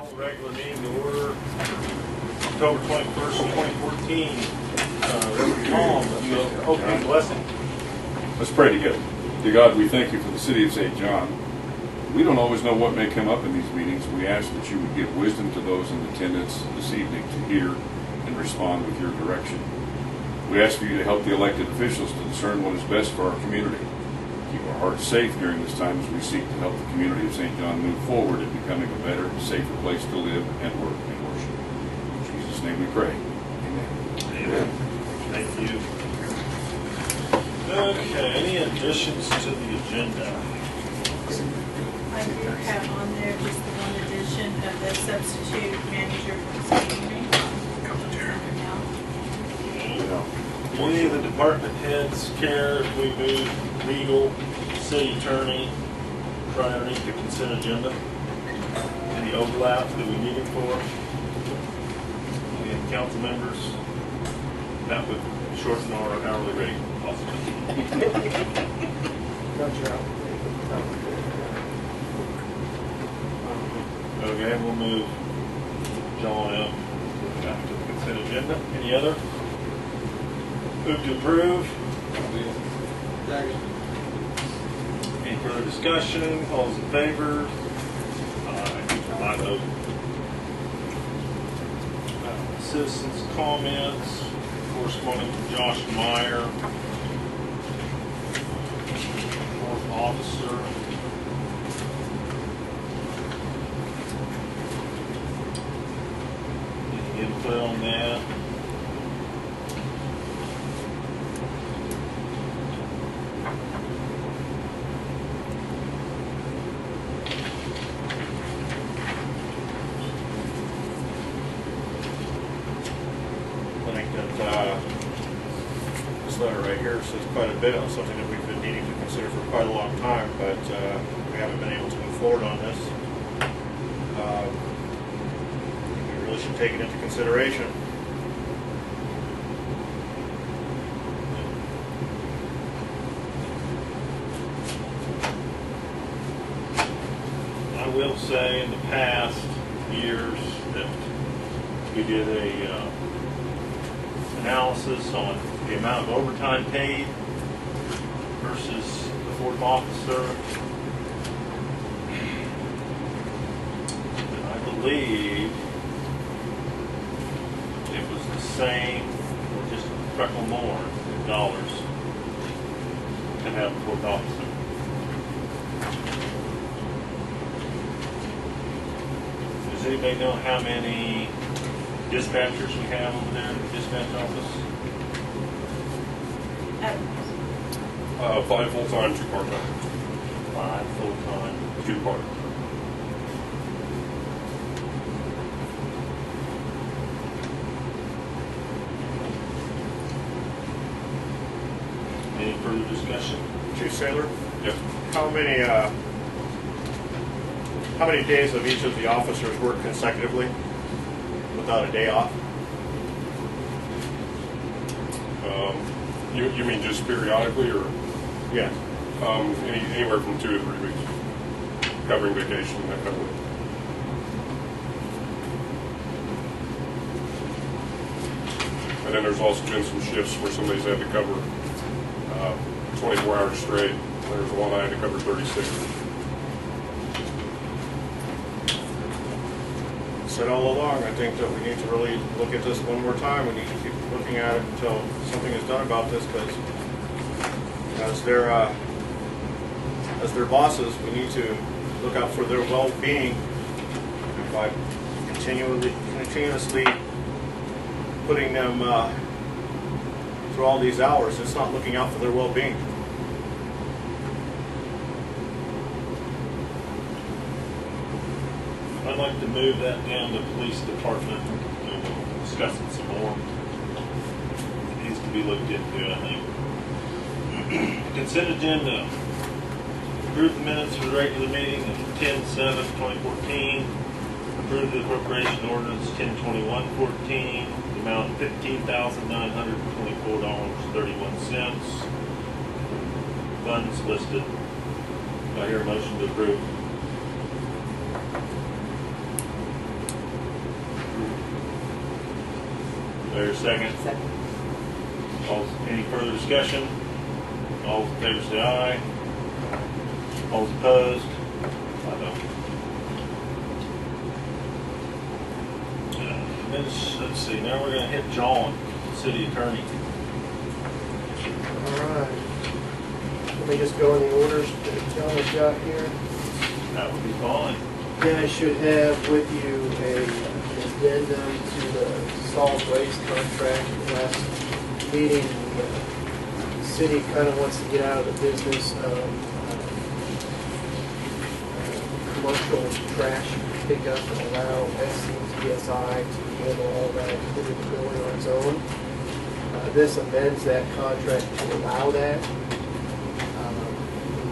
Call the regular meeting to order, October 21st, 2014. Reverend Tom, the opening blessing. Let's pray together. Dear God, we thank you for the city of St. John. We don't always know what may come up in these meetings. We ask that you would give wisdom to those in attendance this evening to hear and respond with your direction. We ask for you to help the elected officials to discern what is best for our community. Keep our hearts safe during this time as we seek to help the community of St. John move forward in becoming a better, safer place to live and work and worship. In Jesus' name we pray. Amen. Amen. Thank you. Okay, any additions to the agenda? I do have on there just the one addition of the substitute manager for the city meeting. Any of the department heads care if we move legal, city attorney, right underneath the consent agenda? Any overlap that we need it for? Any council members? That would shorten our hourly rate possibly. Okay, we'll move John up back to the consent agenda. Any other? Move to approve. Any further discussion? All those in favor? My vote. Citizens' comments. Corresponding from Josh Meyer. Fourth officer. Any input on that? This letter right here says quite a bit on something that we've been needing to consider for quite a long time, but we haven't been able to move forward on this. We really should take it into consideration. I will say in the past years that we did a analysis on the amount of overtime paid versus the fourth officer. And I believe it was the same, or just a freckle more in dollars to have the fourth officer. Does anybody know how many dispatchers we have over there in the dispatch office? 5 full-time, 2 part-time. 5 full-time. 2 part. Any further discussion? Chief Sailor, Yes. how many days of each of the officers work consecutively without a day off? You mean just periodically, or Yes. anywhere from 2 to 3 weeks, covering vacation, that kind of thing. And then there's also been some shifts where somebody's had to cover 24 hours straight. There's one I had to cover 36. Said all along, I think that we need to really look at this one more time. We need to keep looking at it until something is done about this, because as their bosses, we need to look out for their well-being by continuously putting them through all these hours. It's not looking out for their well-being. I'd like to move that down to the police department and we'll discuss it some more. It needs to be looked into, I think. Consent agenda. Approve the minutes for the regular meeting of 10/7/2014. Approve the appropriation ordinance 10/2114. The amount of $15,924.31. Funds listed. Do I hear a motion to approve? there a second? Second. Any further discussion? All in favor say aye. All opposed? I don't. Let's see, now we're gonna hit John, city attorney. All right. Let me just go in the orders that John has got here. That would be fine. You guys should have with you an addendum to the solid waste contract. Last meeting, the city kind of wants to get out of the business of commercial trash pickup and allow SCTSI to handle all that, including the building on its own. This amends that contract to allow that.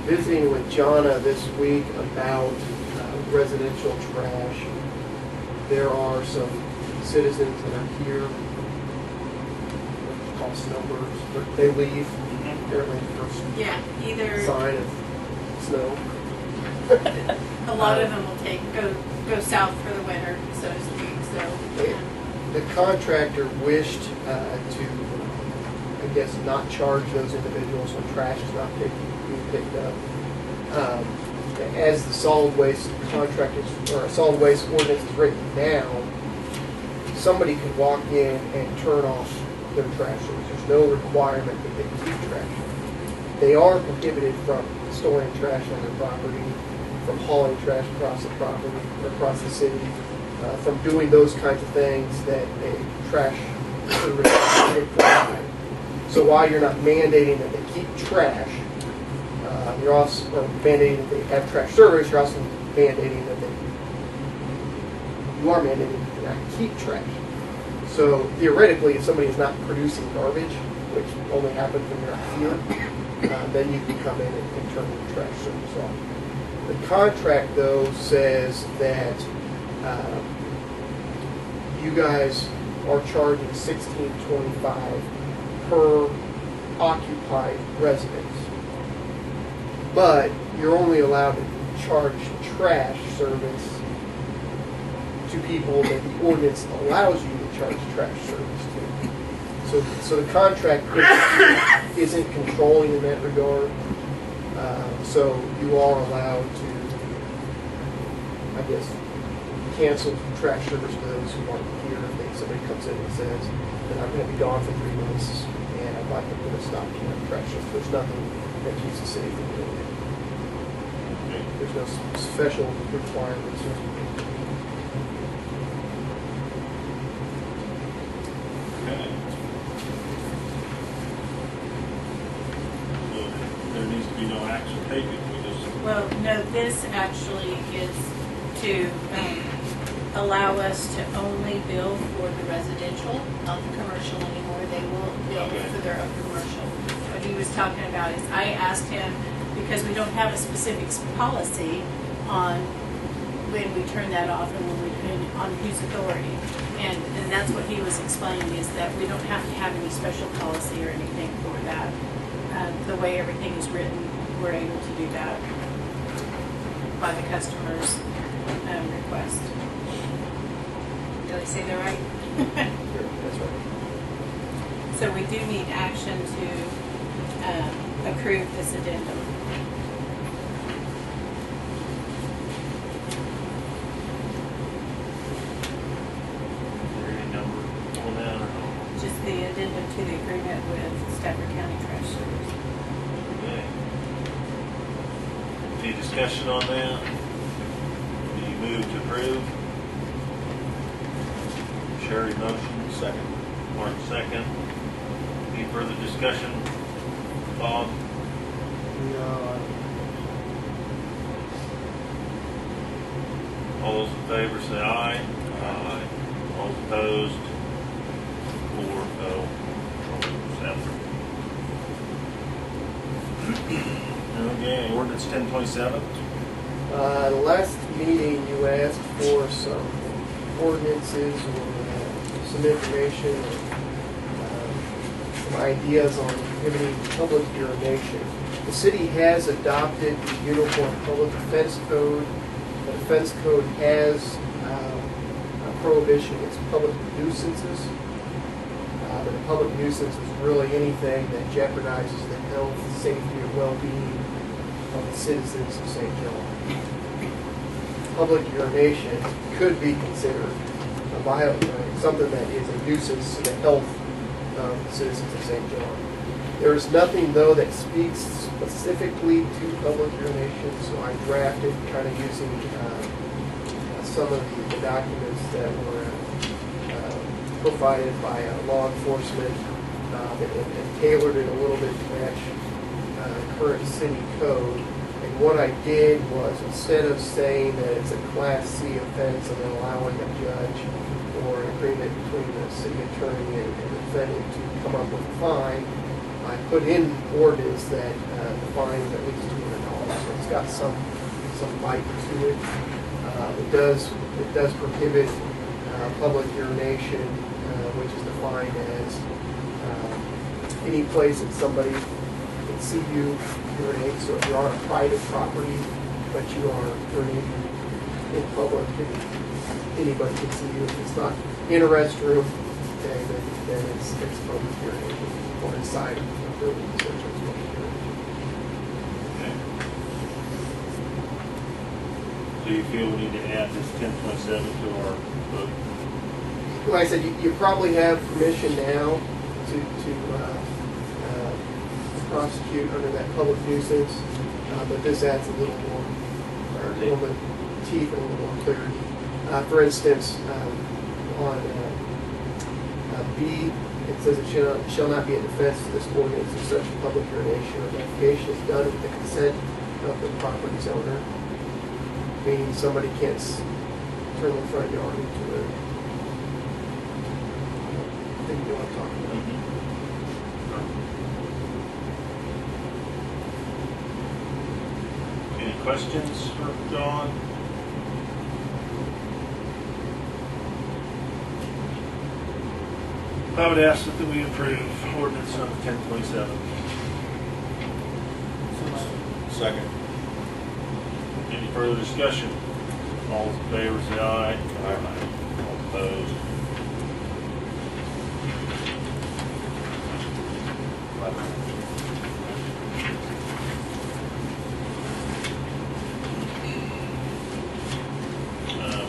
Visiting with Jonna this week about residential trash. There are some citizens that are here, call snowbirds, but they leave apparently the first Yeah, either, sign of snow. a lot of them will go south for the winter, so to speak, so. The contractor wished to, I guess, not charge those individuals when trash is not being picked up. As the solid waste contract is, or a solid waste ordinance is written now, somebody could walk in and turn off their trash service. There's no requirement that they keep trash. They are prohibited from storing trash on their property, from hauling trash across the property, or across the city, from doing those kinds of things that a trash service should provide. So while you're not mandating that they keep trash, you're also mandating that they have trash service. You're also mandating that you are mandating that they not keep trash. So theoretically, if somebody is not producing garbage, which only happens when you're not here, then you can come in and turn the trash service off. The contract, though, says that you guys are charging $16.25 per occupied residence. But you're only allowed to charge trash service to people that the ordinance allows you to charge trash service to. So the contract isn't controlling in that regard. So you are allowed to, I guess, cancel trash service to those who aren't here. If somebody comes in and says that I'm going to be gone for 3 months and I'd like to put a stop to my trash service, there's nothing that keeps the city from doing it. There's no special requirements. Okay. Well, there needs to be no action taken. We just. Well, no, this actually is to allow us to only bill for the residential, not the commercial anymore. They will bill Okay. for their own commercial. What he was talking about is I asked him, because we don't have a specific policy on when we turn that off and on whose authority. And that's what he was explaining, is that we don't have to have any special policy or anything for that. The way everything is written, we're able to do that by the customer's request. Did I say that right? That's right. So we do need action to approve this addendum. Is there any number on that or no? Just the addendum to the agreement with Stafford County Trash Service. Okay. Any discussion on that? Do you move to approve? Sherry motion. Second. Mark second. Any further discussion? Bob? No, All those in favor say aye. Aye. All opposed? 4-0. Okay, ordinance 1027. the last meeting you asked for some ordinances or some information or some ideas on prohibiting public urination. The city has adopted the Uniform Public Defense Code. The defense code has a prohibition against public nuisances. But a public nuisance is really anything that jeopardizes the health, safety, or well-being of the citizens of St. John. Public urination could be considered something that is a nuisance to the health of the citizens of St. John. There is nothing, though, that speaks specifically to public urination, so I drafted kind of using some of the documents that were provided by law enforcement and tailored it a little bit to match current city code. And what I did was, instead of saying that it's a Class C offense and then allowing a judge or an agreement between the city attorney and the defendant to come up with a fine, I put in ordinance that the fine is at least $200. So it's got some bite to it. It does prohibit public urination, which is defined as any place that somebody can see you urinate. So if you're on a private property, but you are urinating in public, anybody can see you. If it's not in a restroom, okay, then it's public urination, or inside of the building, so it's public urination. Okay. So you feel we need to add this 10.7 to our book? Like I said, you probably have permission now to prosecute under that public nuisance, but this adds a little more, or a little bit teeth and a little more clarity. For instance, on B, it says it shall not be a defense to this ordinance if such public urination or defecation is done with the consent of the property's owner, meaning somebody can't turn the front yard into a thing you want to talk about. Any questions for John? I would ask that we approve ordinance number 10.7. Second. Any further discussion? All in favor, say aye. Aye. All opposed?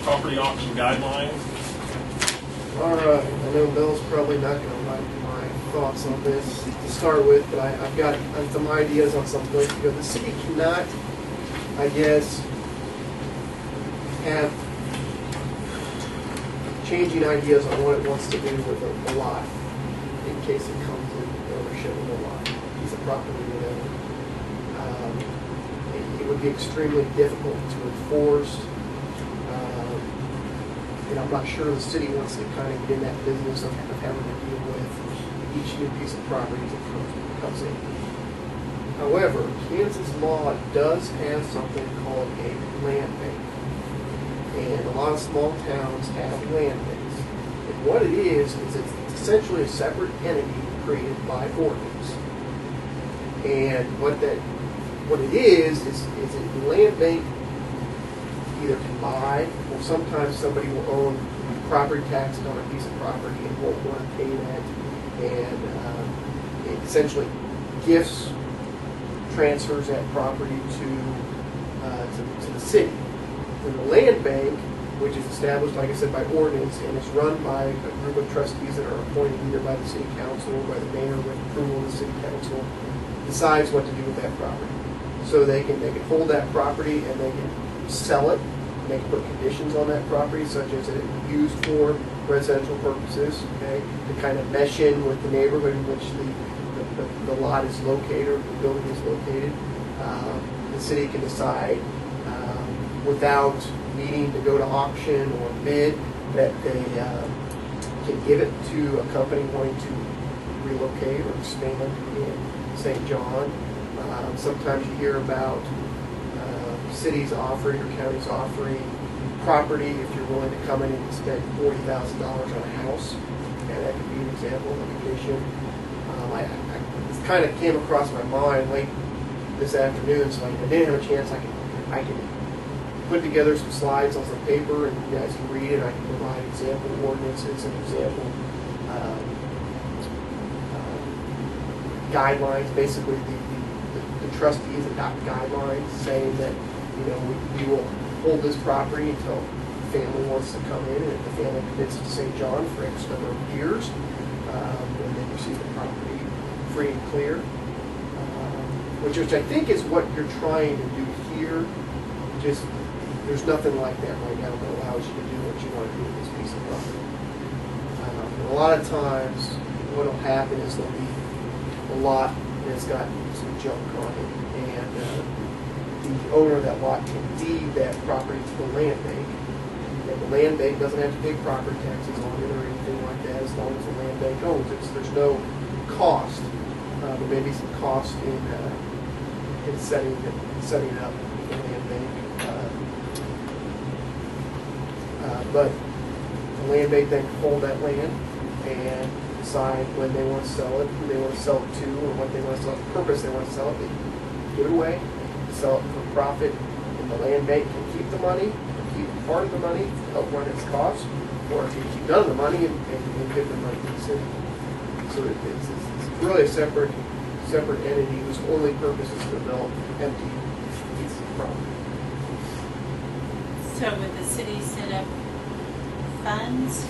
Property auction guidelines. All right, I know Bill's probably not going to like my thoughts on this to start with, but I've got some ideas on some places to go. The city cannot, I guess, have changing ideas on what it wants to do with a lot in case it comes in ownership of a lot, piece of property, whatever. It would be extremely difficult to enforce. And I'm not sure the city wants to kind of get in that business of having to deal with each new piece of property that comes in. However, Kansas law does have something called a land bank. And a lot of small towns have land banks. And what it is it's essentially a separate entity created by ordinance. And what it is a land bank either can buy, or sometimes somebody will own property tax on a piece of property and won't want to pay that, and it essentially transfers that property to the city. And the land bank, which is established, like I said, by ordinance, and is run by a group of trustees that are appointed either by the city council or by the mayor with approval of the city council, decides what to do with that property. So they can hold that property and they can sell it. They can put conditions on that property, such as it be used for residential purposes, okay, to kind of mesh in with the neighborhood in which the lot is located or the building is located. The city can decide without needing to go to auction or bid that they can give it to a company wanting to relocate or expand in St. John. Sometimes you hear about cities offering or counties offering property if you're willing to come in and spend $40,000 on a house. And that could be an example of a condition. This kind of came across my mind late this afternoon, so I didn't have a chance. I can put together some slides on some paper, and you guys can read it. I can provide example ordinances and example guidelines, basically the trustees adopt guidelines saying that, you know, we will hold this property until the family wants to come in, and if the family commits to St. John for X number of years, and then you see the property free and clear, which I think is what you're trying to do here. Just, there's nothing like that right now that allows you to do what you want to do with this piece of property. A lot of times, what will happen is there'll be a lot that's got some junk on it, and the owner of that lot can deed that property to the land bank. And the land bank doesn't have to pay property taxes on it or anything like that as long as the land bank owns it. So there's no cost. There may be some cost in setting up the land bank. But the land bank then can hold that land and decide when they want to sell it, who they want to sell it to, or what they want to sell it, the purpose they want to sell it. They can give it away, sell it for profit, and the land bank can keep the money, keep part of the money, help run its costs, or it can keep none of the money and give the money to the city. So it's really a separate entity whose only purpose is to develop empty pieces of property. So would the city set up funds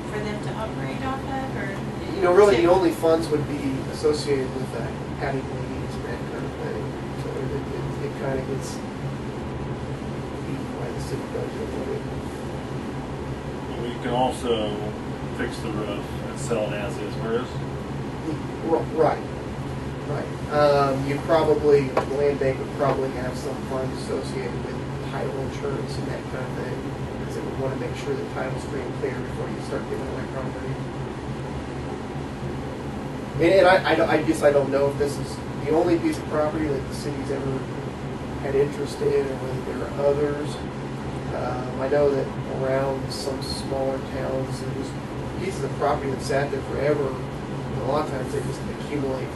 for them to operate off of, or? You know, really the only funds would be associated with having liens and that kind of thing. So it kind of gets eaten by the city budget. We can also fix the roof and sell it as is, where is? Right. You probably, the land bank would probably have some funds associated with title insurance and that kind of thing, because it would want to make sure the title's free and clear before you start giving away property. And I guess I don't know if this is the only piece of property that the city's ever had interest in, or whether there are others. I know that around some smaller towns, there's pieces of property that sat there forever. And a lot of times they just accumulate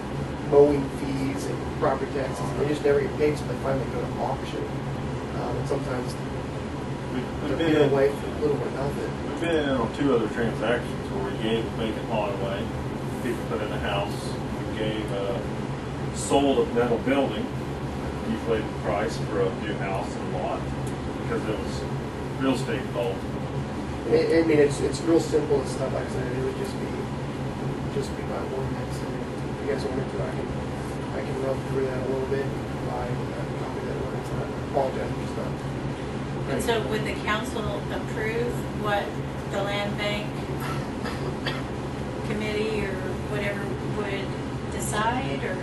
mowing fees and property taxes, and they just never get paid, so they finally go to auction. And sometimes We've they're given away for little or nothing. We've been in on 2 other transactions where we gave a vacant lot away. People put in a house. We gave sold a metal building, deflated the price for a new house and lot because it was real estate involved. I mean, it's real simple and stuff. Like I said, it would just be by ordinance. And if you guys wanted to, I can run through that a little bit and provide a copy of that ordinance. I apologize for stuff. And so would the council approve what the land bank committee or whatever would decide, or?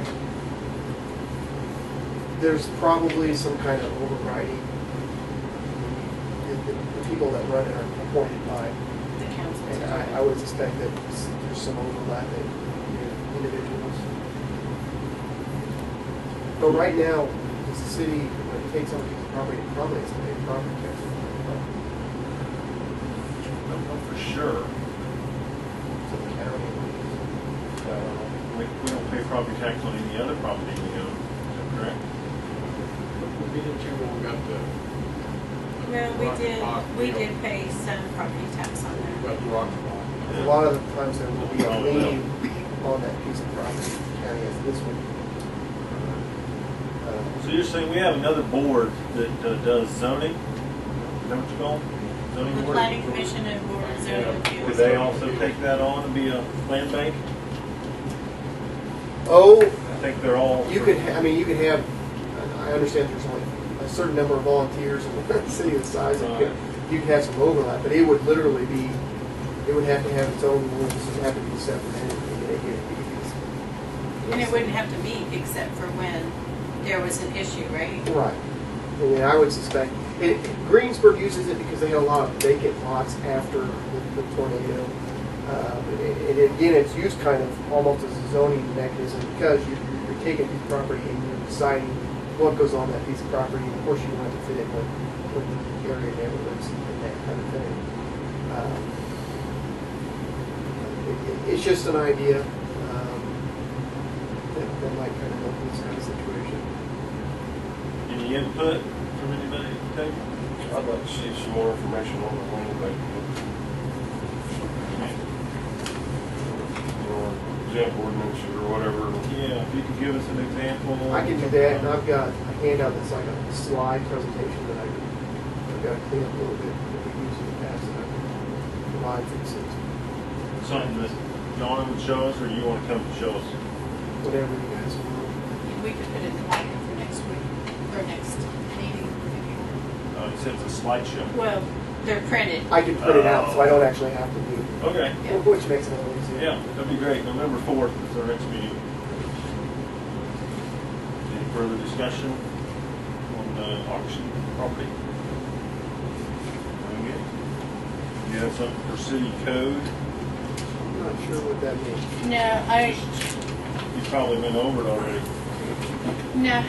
There's probably some kind of overriding. The people that run it are appointed by, The council. and I would suspect that there's some overlapping individuals. But right now, the city, when it takes on a piece of property, it probably has to pay property tax. I don't know for sure. So the county. We don't pay property tax on any other property we own. Is that correct? We did too when we got the. No, rock spot, we you know, did pay some property tax on there. Got the rock spot. A lot of the times there will be a lien on that piece of property. The county has this one. So you're saying we have another board that does zoning? Is that what you call them? Zoning The board? planning commission and board of zoning Yeah. appeals. Could they also take that on and be a land bank? Oh, I think they're all. you could, I mean, you could have, I understand there's only a certain number of volunteers in the city of the size, and you could have some overlap, but it would literally be, it would have to have its own rules, it would have to be separate entity. And it wouldn't have to meet except for when there was an issue, right? Right. I mean, I would suspect, Greensburg uses it because they had a lot of vacant lots after the tornado. And again, it's used kind of almost as a zoning mechanism because you're taking the property and you're deciding what goes on that piece of property. And of course, you want to fit in with the area neighborhoods and that kind of thing. It's just an idea that might kind of help in this kind of situation. Any input from anybody? Okay. I'd like to see some more information on the land bank. Or exempt ordinance or whatever. Yeah, Yeah, if you could give us an example. I can do that, and I've got a handout that's like a slide presentation that I've got to clean up a little bit that we used in the past that I can provide for the citizens. Something that Donna would show us, or you want to come to show us? Whatever you guys want. We could put it in the packet for next week, or next meeting. if you want. You said it's a slideshow. Well, they're printed. I can print it out, so I don't actually have to do it, Okay. Yeah. which makes it a little easier. Yeah, that'd be great. November 4th is our next meeting. Any further discussion on the auction property? Okay. You have something for city code? I'm not sure what that means. No, You probably went over it already. No,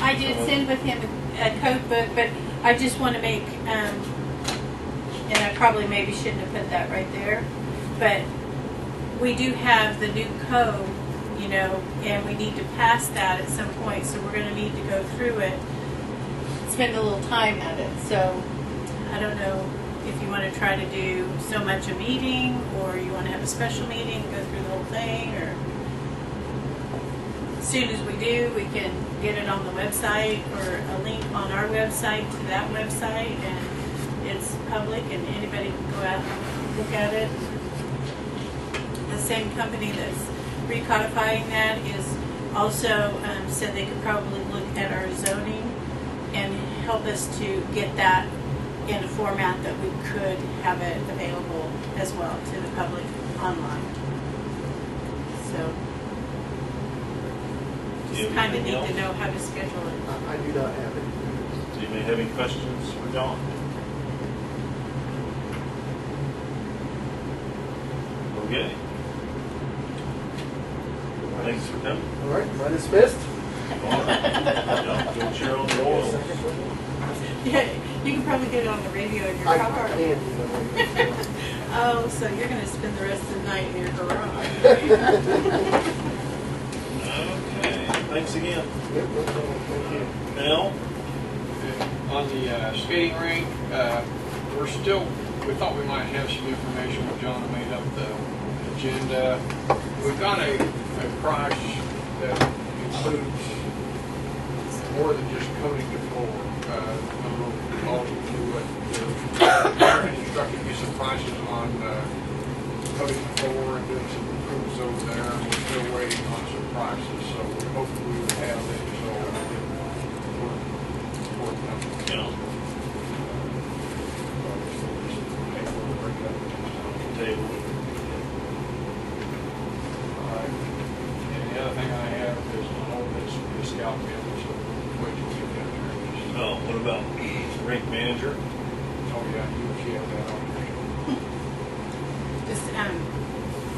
I did send with him a code book, but I just want to make, and I probably maybe shouldn't have put that right there, but we do have the new code, you know, and we need to pass that at some point, so we're going to need to go through it, spend a little time at it. So I don't know if you want to try to do so much a meeting, or you want to have a special meeting, go through the whole thing, or as soon as we do, we can get it on the website or a link on our website to that website, and it's public and anybody can go out and look at it. The same company that's recodifying that is also said they could probably look at our zoning and help us to get that in a format that we could have it available as well to the public online. So just kind of need to know how to schedule it. I do not have it. Do you may have any questions for John? Okay. Thanks for coming. All right, am I dismissed? Don't share on the roll. Yeah, you can probably get it on the radio in your I car. can do that. Oh, so you're going to spend the rest of the night in your garage. Okay, thanks again. Yep, no problem. Thank you. Mel? On the skating rink, we thought we might have some information when John made up the agenda. We've got a price that includes more than just coating the floor. All to it. Instructed me some prices on coating the floor and doing some improvements over there. And we're still waiting on some prices, so hopefully we will have it. So Yeah. Table. Alright. And the other thing I have is an ordinance for the scout family, so we'll wait till we get there. Oh, what about rink manager? Oh, yeah, you have that on there. Just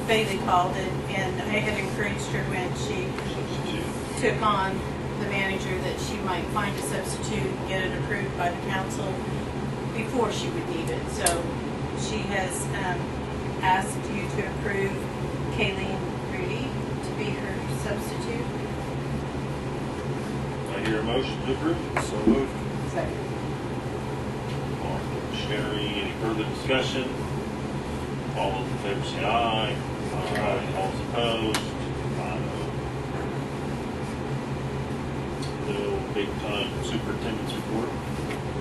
Bailey called and I had encouraged her when she Substitute. took on the manager that she might find a substitute and get it approved by the council before she would need it. So she has asked you to approve Kayleen Rudy to be her substitute. I hear a motion to approve. So moved. Second. Mark, Sherry, any further discussion? All those in favor say aye. Aye. All those opposed? 5-0. No big time superintendent's report.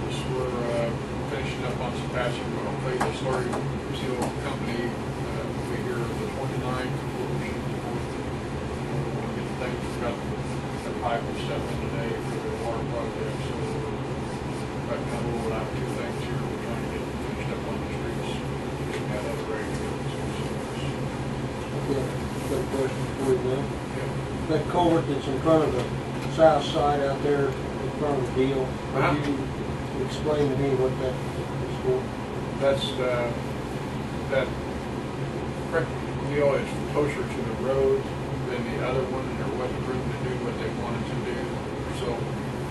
This, we're finishing up on some patching, but hopefully the slurry seal company will be here the 29th. We'll get things, we've got the pipe and stuff in today for the water project, so we're right now rolling out 2 things here. We're trying to get finished up on the streets, getting that other ready to go. Quick question before we go. Yeah. That culvert that's in front of the south side out there, in front of the deal, Uh-huh. could you explain to me what that is for? That's, that brick deal is closer to the road than the other one, and there wasn't room to do what they wanted to do. So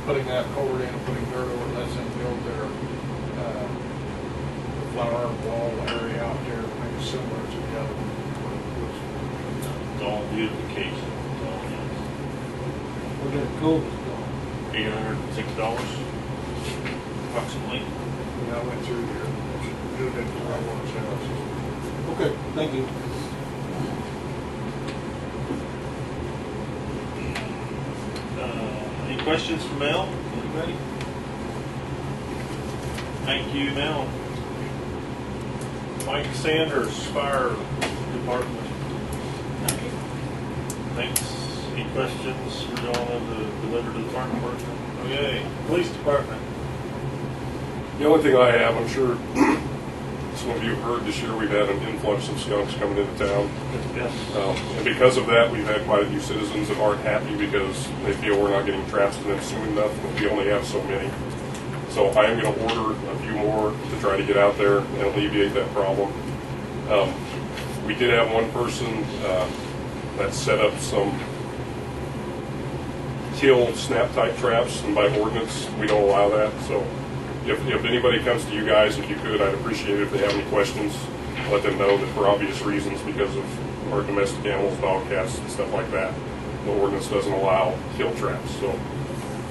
putting that culvert in and putting dirt over it lets them build their, flower wall area out there, make it similar to the other one. It's all beautification. It's all What that culvert's called? $806 approximately. And I went through here, doing it for my work, so Okay, thank you. Any questions for Mel? Anybody? Thank you, Mel. Mike Sanders, Fire Department. Thanks. Any questions for Donna to deliver to the fire department? Okay. Police Department. The only thing I have, I'm sure some of you have heard this year, we've had an influx of skunks coming into town. Yes. And because of that, we've had quite a few citizens that aren't happy because they feel we're not getting traps to them soon enough, but we only have so many. So I am going to order a few more to try to get out there and alleviate that problem. We did have one person that set up some kill snap type traps, and by ordinance we don't allow that. So if anybody comes to you guys, if you could, I'd appreciate it if they have any questions. Let them know that for obvious reasons, because of our domestic animals, dog, cats, and stuff like that, the ordinance doesn't allow kill traps. So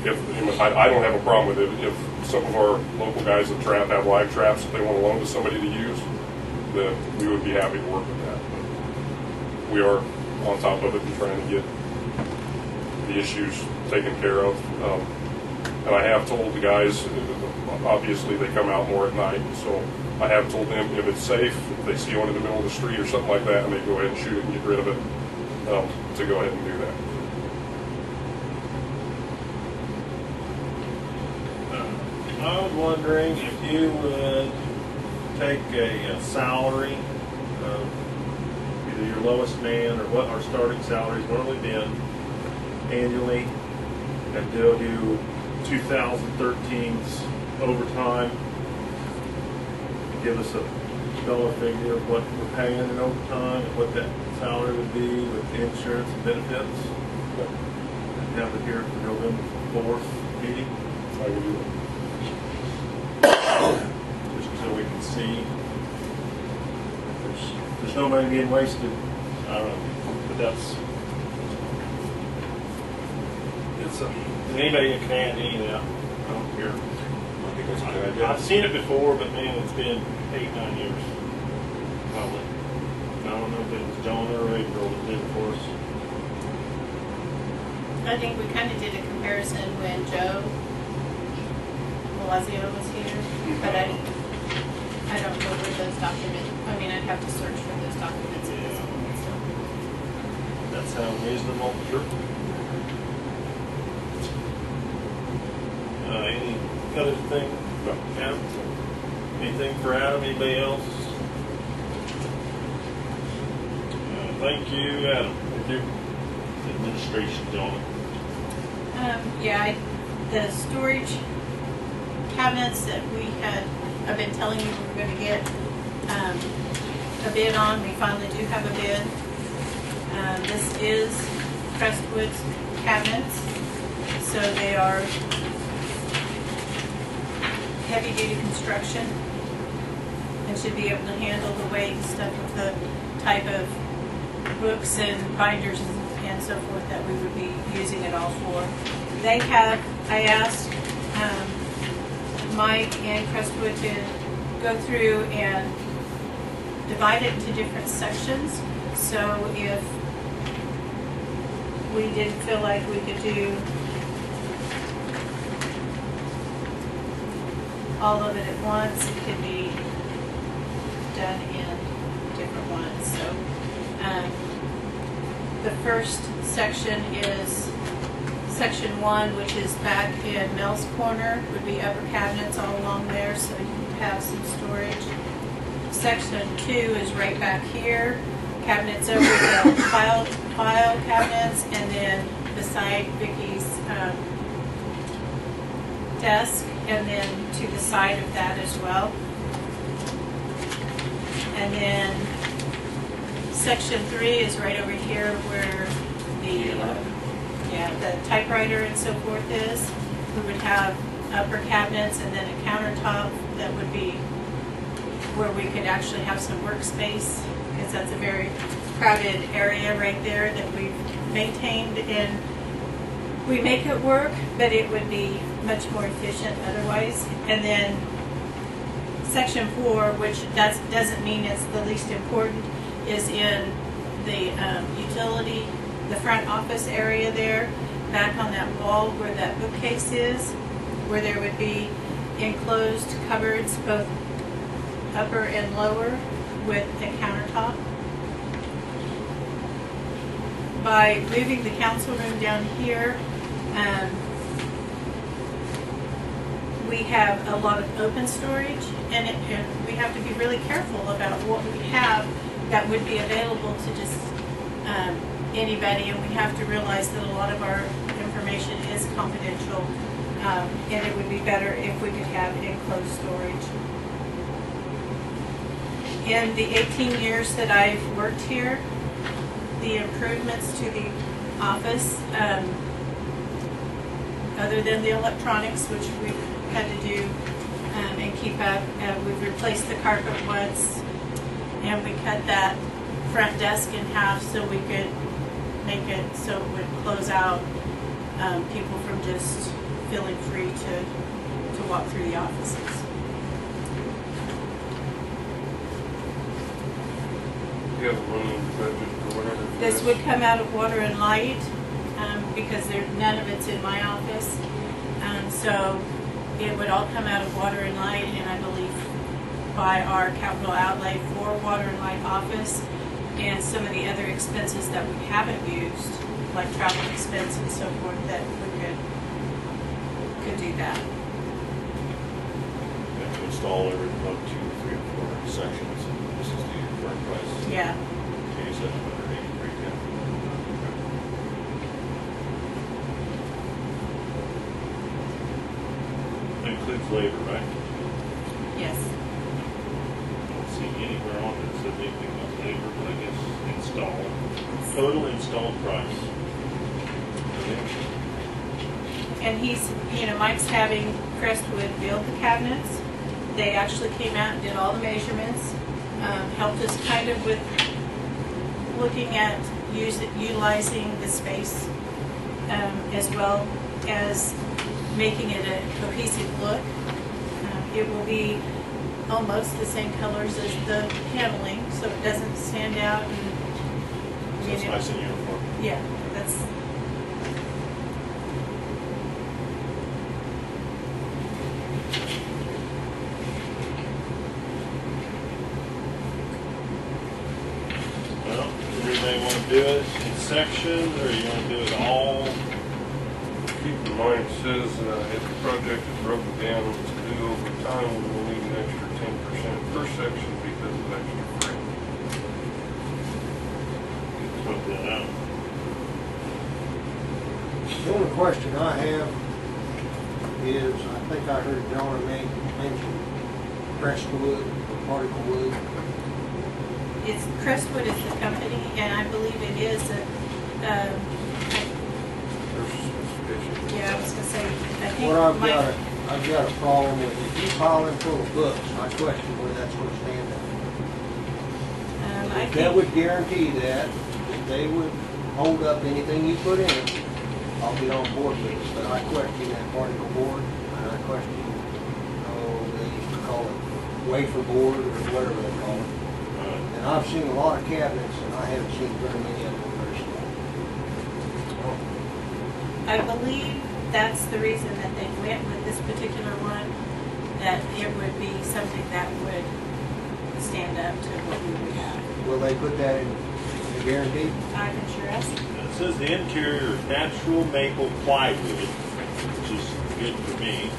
I don't have a problem with it. If some of our local guys that trap have live traps that they want to loan to somebody to use, then we would be happy to work with that. But we are on top of it and trying to get the issues taken care of. And I have told the guys, obviously they come out more at night, so I have told them if it's safe, if they see one in the middle of the street or something like that, and they go ahead and shoot it and get rid of it, to go ahead and do that. I was wondering if you would take a salary of either your lowest man or what our starting salary's normally been annually, and do 2013's overtime. Give us a dollar figure of what we're paying in overtime and what that salary would be with insurance and benefits. And have it here for November 4th meeting. I can do that. Just so we can see. There's no money being wasted. I don't know, but anybody can add any of that. I don't care. I think that's a good idea. I've seen it before, but man, it's been 8-9 years. Probably. I don't know if it was John or April that did it for us. I think we kind of did a comparison when Joe Malazio was here, but I don't know where those documents, I mean, I'd have to search for those documents at this point, so. That sounds reasonable. Sure. Any other thing? No. Adam? Anything for Adam? Anybody else? Thank you, Adam. Thank you. Administration, John. The storage cabinets that I've been telling you we were going to get a bid on. We finally do have a bid. This is Crestwood's cabinets. So they are heavy duty construction and should be able to handle the weight and stuff of the type of books and binders and so forth that we would be using it all for. I asked Mike and Crestwood to go through and divide it into different sections. So if we didn't feel like we could do all of it at once, it could be done in different ones. So the first section is section 1, which is back in Mel's corner, would be upper cabinets all along there, so you can have some storage. Section 2 is right back here, cabinets over the file cabinets, and then beside Vicky's desk, and then to the side of that as well. And then section 3 is right over here where the typewriter and so forth is. We would have upper cabinets and then a countertop that would be where we could actually have some workspace, because that's a very crowded area right there that we've maintained, and we make it work, but it would be much more efficient otherwise. And then section 4, which doesn't mean it's the least important, is in the utility, the front office area there. back on that wall where that bookcase is, where there would be enclosed cupboards, both upper and lower, with a countertop. By moving the council room down here, we have a lot of open storage, and we have to be really careful about what we have that would be available to just anybody, and we have to realize that a lot of our information is confidential, and it would be better if we could have enclosed storage. In the 18 years that I've worked here, the improvements to the office, other than the electronics, which we've had to do and keep up, we've replaced the carpet once, and we cut that front desk in half so we could make it so it would close out people from just feeling free to walk through the offices. You have a running budget or whatever. This would come out of water and light, because none of it's in my office. So it would all come out of water and light, and I believe by our capital outlay for water and light office, and some of the other expenses that we haven't used, like travel expense and so forth, that we could do that. You have to install everything about 2, 3, or 4 sections. This is the current price. Yeah. Okay, you said $183, yeah. That includes labor, right? Yes. I don't see anywhere on it that says anything about labor, but I guess install. Total installed price. And Mike's having Crestwood build the cabinets. They actually came out and did all the measurements, helped us kind of with looking at utilizing the space, as well as making it a cohesive look. It will be almost the same colors as the paneling, so it doesn't stand out. So it's nice and uniform. Yeah, that's. Well, do they want to do it in sections, or you want to do it all? Keep in mind, it says if the project is broken down to do over time, we will need an extra 10% per section because of extra frame. Put that out. The only question I have is, I think I heard John mention Crestwood, or particle wood. Crestwood is the company, and I believe it is There's specifications. yeah, I was gonna say, I think What I've Mike, got a problem with, if you pile them full of books, I question where that's gonna stand at. I If that think, would guarantee that, if they would hold up anything you put in it, I'll be on board with it, but I question that particle board, and I question, they used to call it wafer board, or whatever they call it. And I've seen a lot of cabinets, and I haven't seen very many of them personally. I believe that's the reason that they went with this particular one, that it would be something that would stand up to what we would have. Will they put that in the guarantee? I can sure ask. It says the interior is natural maple plywood, which is good for me.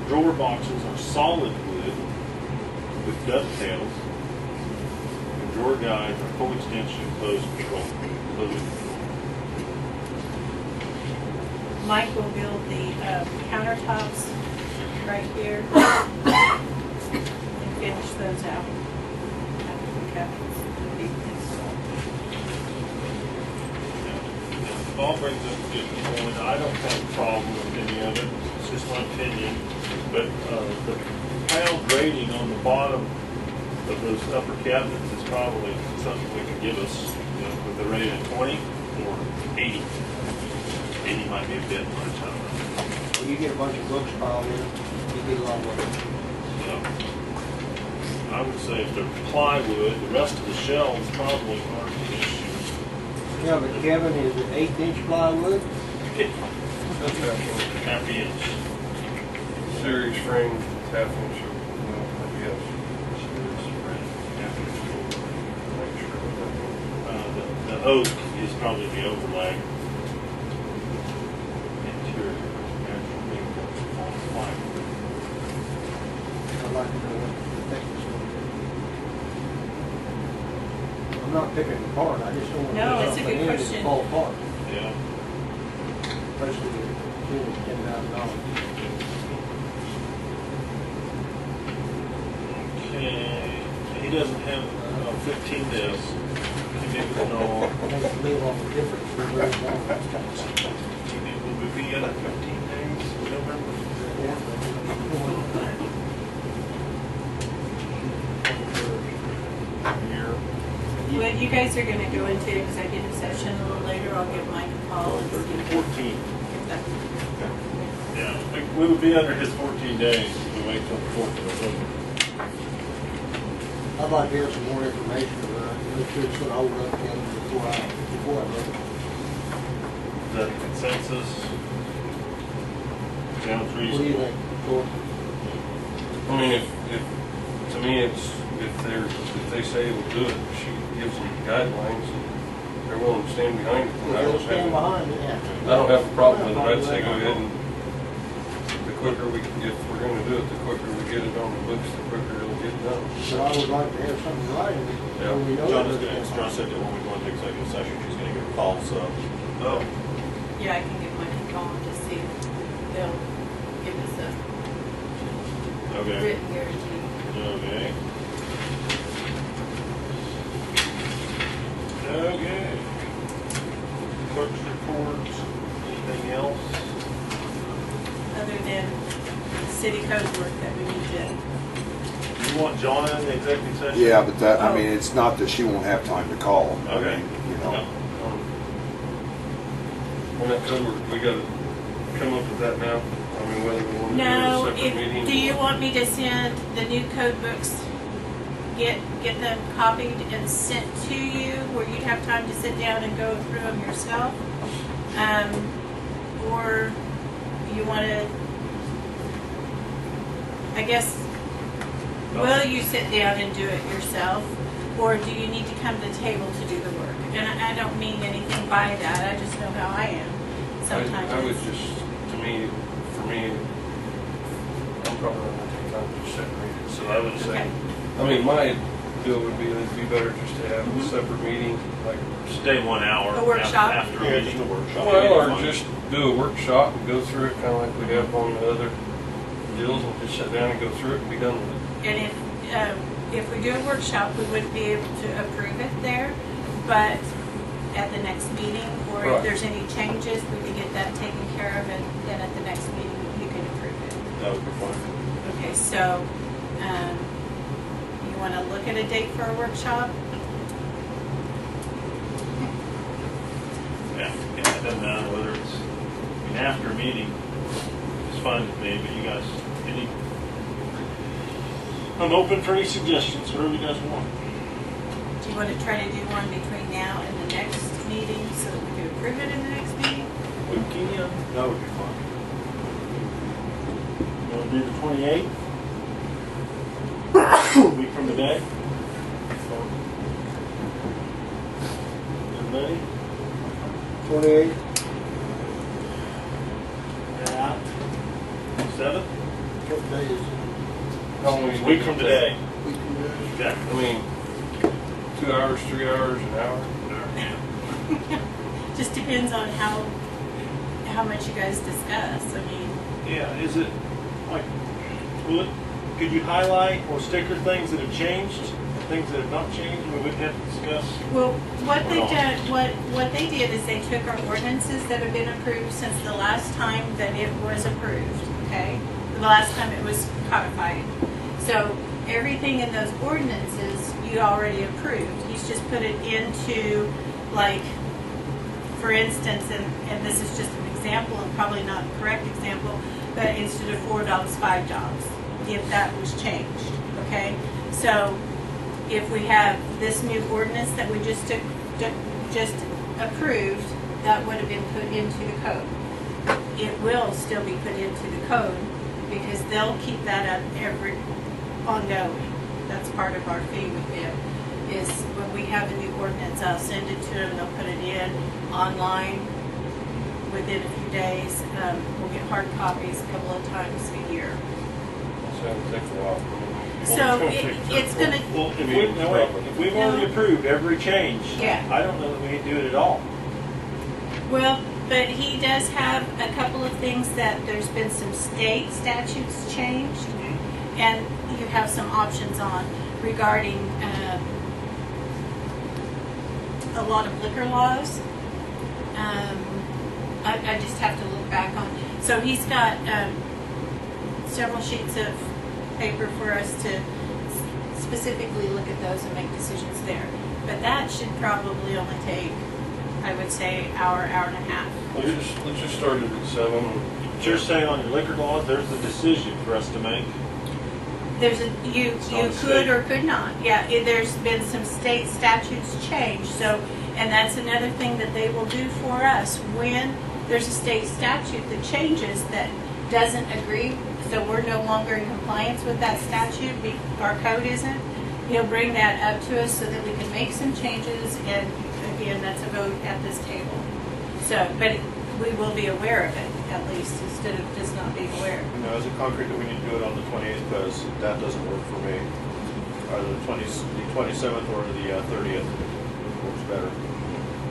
Drawer boxes are solid wood with dovetails. The drawer guides are full extension closed control. Mike will build the countertops right here and finish those out after the cabinets will be installed. Paul brings up a good point. I don't have a problem with any of it. It's just my opinion. But the pound rating on the bottom of those upper cabinets is probably something we can give us, with the rating of 20 or 80. 80 might be a bit much, I don't know. When you get a bunch of books piled in, you get a lot of work. I would say if they're plywood, the rest of the shelves probably aren't an issue. Yeah, but Kevin, is it 8-inch plywood? Half inch. Series frame, half-inch, yes. The oak is probably the overlay. Interior, natural wrinkles on fiber. I'd like to know what the thickness is. I'm not picking it apart, I just don't want to No, put it's a something good in question. and fall apart, Yeah. especially if it's $10,000. Okay. He doesn't have 15 days. He maybe will know. I think to live off the difference, we're very long. Will we be in 15 days? November 4th? Year. When you guys are gonna go into executive session a little later, I'll give Mike a call and see 14. if that. Yeah. We would be under his 14 days if we wait till the 4th of November. I'd like to hear some more information about it, make sure it's gonna hold up to him before I vote. Is that a consensus? Sounds What do you reasonable. think, Gordon? I mean, if, to me, it's, if they say we'll do it, she gives them guidelines, and they're willing to stand behind it, then I They'll don't stand have, behind it, yeah. I don't have a problem with it, I'd say go ahead and, the quicker we, if we're gonna do it, the quicker we get it on the books, the quicker it'll get done. But I would like to have something right, so we know. John that is it's John said that when we go into executive session, he's gonna give a call, so. Oh. Yeah, I can give Mike a call and just see if they'll give us a Okay. written guarantee. Okay. Okay. Clerk's reports, anything else? Other than city code work that we need to. You want John in the executive session? Yeah, but that, I Oh. mean, it's not that she won't have time to call. I Okay. mean, you know. On that code, we gotta come up with that now, I mean, whether we want to do No, a separate meeting. do you want me to send the new code books, get them copied and sent to you, where you'd have time to sit down and go through them yourself? Or you want to, I guess, will you sit down and do it yourself? Or do you need to come to the table to do the work? And I don't mean anything by that, I just know how I am sometimes. I would just, to me, for me, I'm probably not gonna take time to just sit and read it, so I would say, Okay. I mean, my deal would be, it'd be better just to have a separate meeting, like, Stay 1 hour. A workshop? After a Yeah, meeting. just a workshop. well, or just do a workshop and go through it, kinda like we have on the other deals, and just sit down and go through it and be done with it. And if we do a workshop, we wouldn't be able to approve it there, but at the next meeting, or if Right. there's any changes, we can get that taken care of, and then at the next meeting, you can approve it. That would be fine. Okay, so, you wanna look at a date for a workshop? Yeah, it doesn't matter whether it's, I mean, after a meeting, it's fine with me, but you guys, I'm open for any suggestions, whatever you guys want. Do you wanna try to do one between now and the next meeting, so that we can approve it in the next meeting? We can. That would be fine. You wanna do the 28th? Week from today? Everybody? 28, Yeah. 7th? what day is it? How long is it? Week from today. We can do it. Exactly. I mean, 2 hours, 3 hours, an hour? Just depends on how much you guys discuss, I mean. Yeah, is it, like, could you highlight or sticker things that have changed, things that have not changed, we wouldn't have to discuss? Well, what they Well- did, what they did is they took our ordinances that have been approved since the last time that it was approved, okay? The last time it was codified. So everything in those ordinances you already approved. He's just put it into, like, for instance, and this is just an example, and probably not a correct example, but instead of 4 dogs, 5 dogs, if that was changed, okay? So if we have this new ordinance that we just approved, that would have been put into the code. It will still be put into the code because they'll keep that up every ongoing. That's part of our fee with them. Is when we have a new ordinance, I'll send it to them. They'll put it in online within a few days. We'll get hard copies a couple of times a year. So it takes a while. So it's going to. Well, if we've already approved every change, Yeah. I don't know that we can do it at all. Well, but he does have a couple of things that there's been some state statutes changed, and you have some options on regarding a lot of liquor laws. I just have to look back on. So he's got several sheets of paper for us to specifically look at those and make decisions there. But that should probably only take, I would say, hour and a half. Let's just start it at 7. But you're saying on your liquor laws, there's a decision for us to make. There's a you on could state. or could not. Yeah, there's been some state statutes changed. So, and that's another thing that they will do for us when there's a state statute that changes that doesn't agree. So we're no longer in compliance with that statute. Our code isn't. He'll bring that up to us so that we can make some changes. And again, that's a vote at this table. So, but we will be aware of it at least instead of just not being aware. You know, is it concrete that we need to do it on the 28th, because that doesn't work for me. Either the 27th or the 30th works better.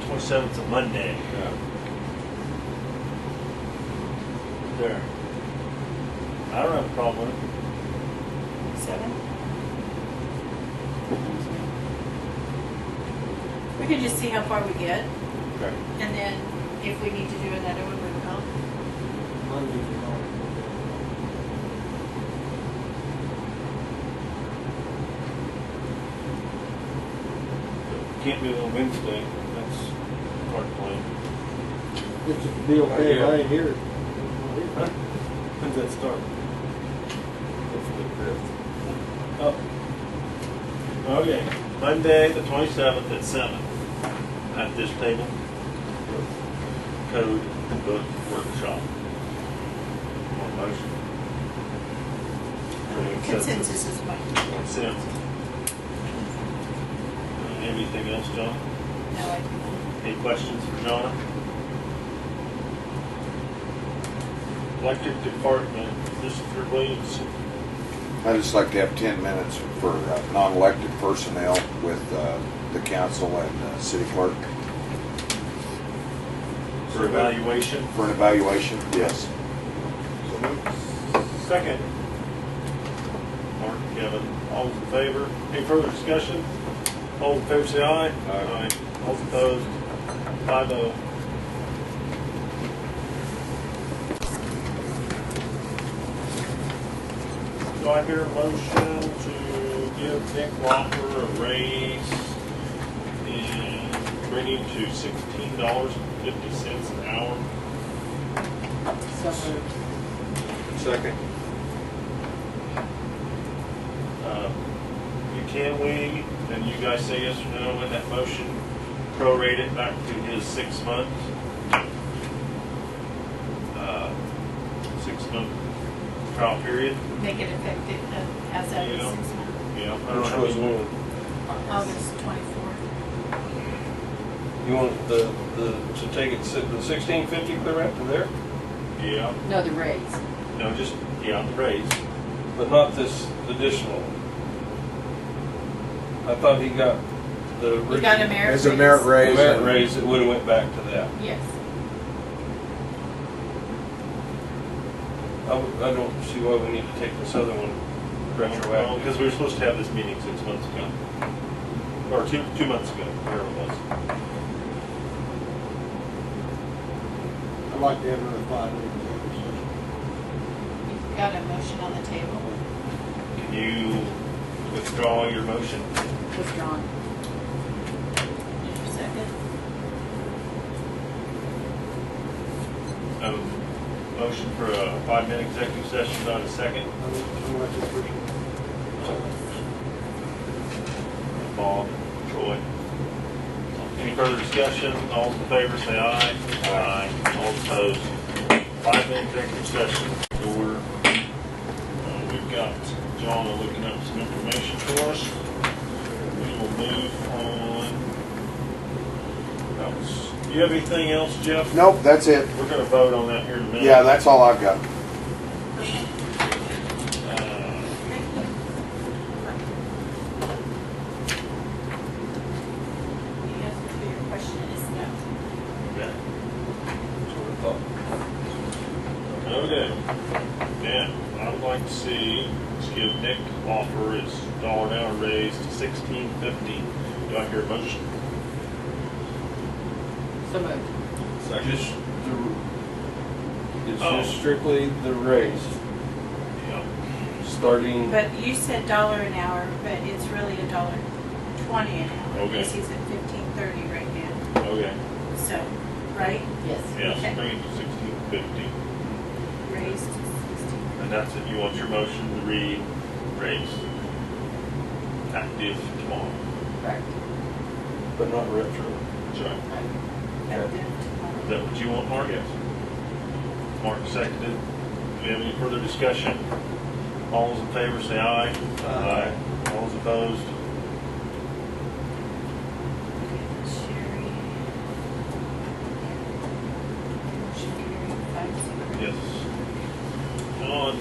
27th's a Monday. Yeah. There. I don't have a problem with it. 7. We can just see how far we get, Okay. and then if we need to do another one, we will. Monday's the holiday. Can't do it on Wednesday. That's hard to plan. It's a be okay if I ain't here. When's that start? Hopefully Oh. Okay. Monday, the 27th at 7 at this table. Code book workshop. One motion. Consensus is fine. Consensus. Anything else, John? No, I do not. Any questions for John? Electric Department, Mr. Williams. I'd just like to have 10 minutes for non-elected personnel with the council and city clerk. For evaluation. For an evaluation, yes. So moved. Second. Mark, Kevin, all in favor? Any further discussion? All in favor say aye. Aye. All opposed? 5-0. Do I hear a motion to give Nick Walker a raise and bring him to $16.50 an hour? Second. Can we, and you guys say yes or no in that motion, prorate it back to his 6 months? 6 month trial period? Make it effective as of Yeah. 6 months. Yeah. Which was when? August 24th. You want to take it, the 1650 clear up to there? Yeah. No, the raise. No, just, yeah, the raise. But not this additional. I thought he got the We got a merit As a merit raise. merit raise, it would have went back to that. Yes. I don't see why we need to take this other one Well, retroactive. because we were supposed to have this meeting 6 months ago. Or 2 months ago, whatever it was. I'd like to have another 5 minutes. You've got a motion on the table. Can you withdraw your motion? Withdrawn. Need your second? Motion for a 5-minute executive session, not a second. Bob, Troy. Any further further discussion? All in favor, say aye. Aye. All opposed? 5-minute executive session. Order. We've got John looking up some information for us. We will move on. Do you have anything else, Jeff? Nope, that's it. We're going to vote on that here in a minute. Yeah, that's all I've got. The answer to your question is no. Okay. Okay. Now, I would like to see, let's give Nick offer his $1 an hour raise to $16.50. Do I hear a motion? So moved. Just it's Oh. just strictly the raise, Yeah. starting. But you said $1 an hour, but it's really $1.20 an hour. Okay. Because he's at $15.30 right now. Okay. So, right? Yes. Yes, Okay. bring it to $16.50. Raised to 16. And that's it. You want your motion to read raise. Active tomorrow. Correct. But not retro. That's right. Active Is tomorrow. that what you want, Mark? Yes. Mark seconded. Do we have any further discussion? All those in favor say aye. Aye. All those opposed? Sherry. Motion carried 5-0. Yes. On,